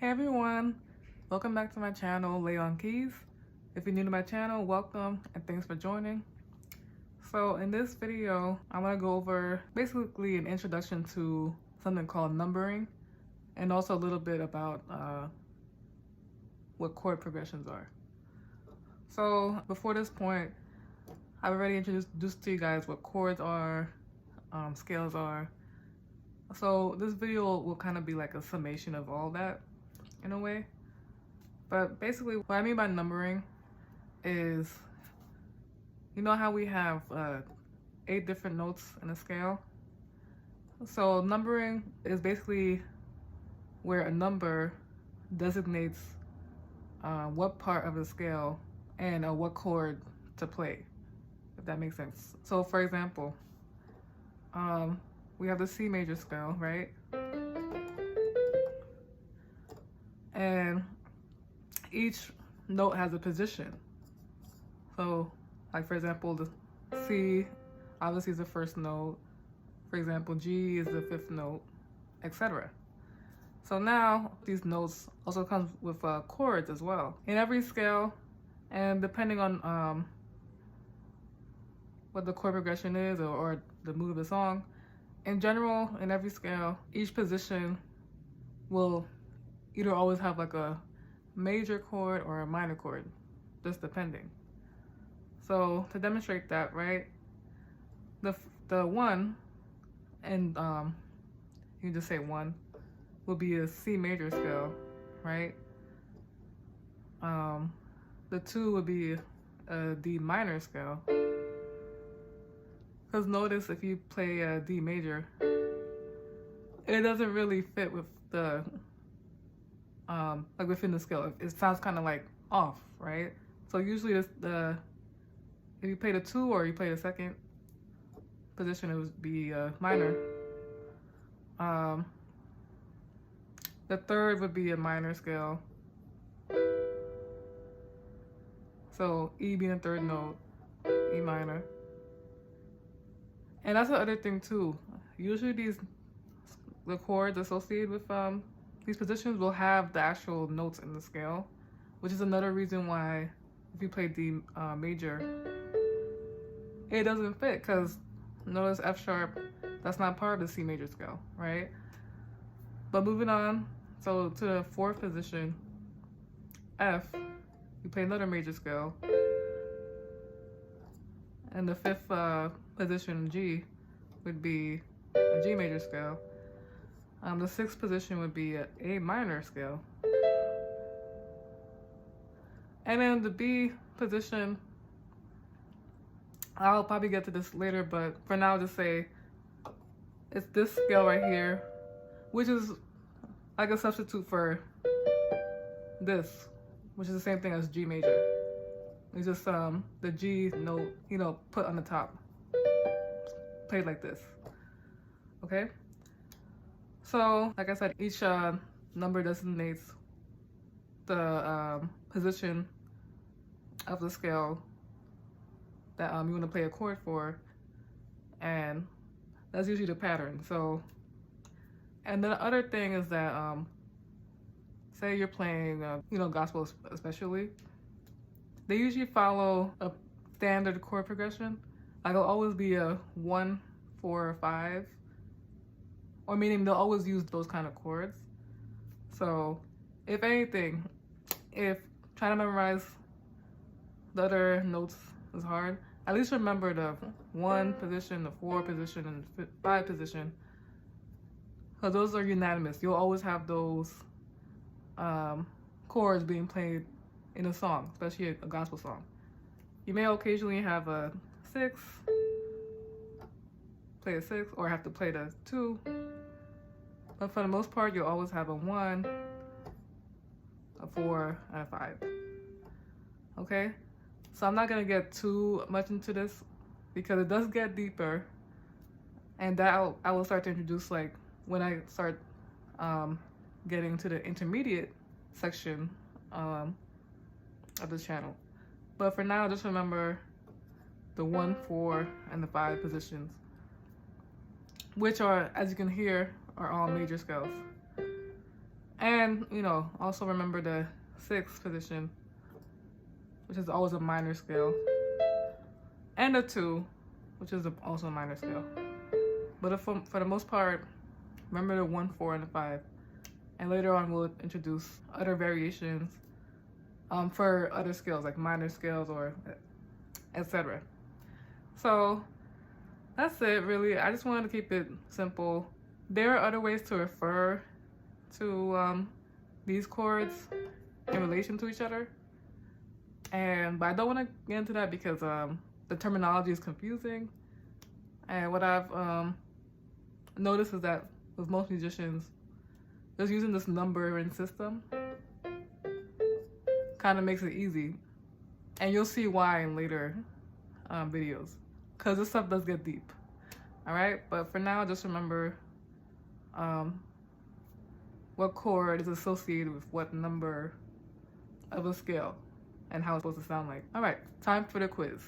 Hey everyone, welcome back to my channel, Lay on Keys. If you're new to my channel, welcome and thanks for joining. So in this video, I'm gonna go over basically an introduction to something called numbering and also a little bit about what chord progressions are. So before this point, I've already introduced to you guys what chords are, scales are. So this video will kind of be like a summation of all that in a way. But basically what I mean by numbering is, you know how we have 8 different notes in a scale? So numbering is basically where a number designates what part of the scale and what chord to play, if that makes sense. So for example, we have the C major scale, right? And each note has a position. So like for example, the C obviously is the first note. For example, G is the 5th note, etc. So now these notes also come with chords as well. In every scale, and depending on what the chord progression is or the mood of the song, in general, in every scale, each position will either always have like a major chord or a minor chord, just depending. So to demonstrate that, right, the 1, and you can just say 1, will be a C major scale, right? The 2 would be a D minor scale. Because notice if you play a D major, it doesn't really fit with the like within the scale. It sounds kind of like off, right? So usually if you play the 2 or you play the 2nd position, it would be minor. The 3rd would be a minor scale. So E being the 3rd note, E minor. And that's the other thing too. Usually the chords associated with these positions will have the actual notes in the scale, which is another reason why if you play D major, it doesn't fit, because notice F sharp, that's not part of the C major scale, right? But moving on, so to the 4th position, F, you play another major scale. And the 5th position, G, would be a G major scale. The 6th position would be an A minor scale. And then the B position, I'll probably get to this later, but for now, just say it's this scale right here, which is like a substitute for this, which is the same thing as G major. It's just the G note, put on the top, played like this. Okay? So, like I said, each number designates the position of the scale that you want to play a chord for, and that's usually the pattern. So, and then the other thing is that, say you're playing, gospel especially, they usually follow a standard chord progression. Like it'll always be a 1, 4, 5, or meaning they'll always use those kind of chords. So if anything, if trying to memorize the other notes is hard, at least remember the 1 position, the 4 position, and the 5 position, because those are unanimous. You'll always have those chords being played in a song, especially a gospel song. You may occasionally have a 6, play a 6, or have to play the 2, but for the most part, you'll always have a 1, a 4, and a 5. Okay? So I'm not gonna get too much into this because it does get deeper, and that I will start to introduce like when I start getting to the intermediate section of this channel. But for now, just remember the 1, 4, and the 5 positions, which are, as you can hear, are all major scales. And, you know, also remember the 6th position, which is always a minor scale, and a 2, which is also a minor scale. But for the most part, remember the 1, 4, and the 5. And later on, we'll introduce other variations for other scales, like minor scales or etc. So that's it, really. I just wanted to keep it simple. There are other ways to refer to these chords in relation to each other, but I don't want to get into that because the terminology is confusing. And what I've noticed is that with most musicians, just using this numbering system kind of makes it easy, and you'll see why in later videos, because this stuff does get deep. All right, but for now, just remember what chord is associated with what number of a scale and how it's supposed to sound like. All right, time for the quiz.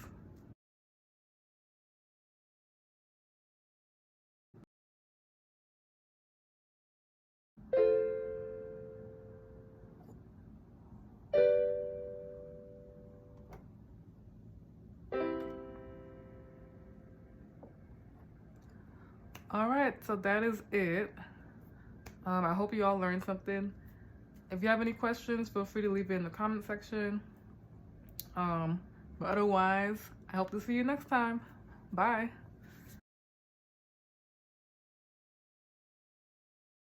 All right, so that is it. I hope you all learned something. If you have any questions, feel free to leave it in the comment section. But otherwise, I hope to see you next time. Bye.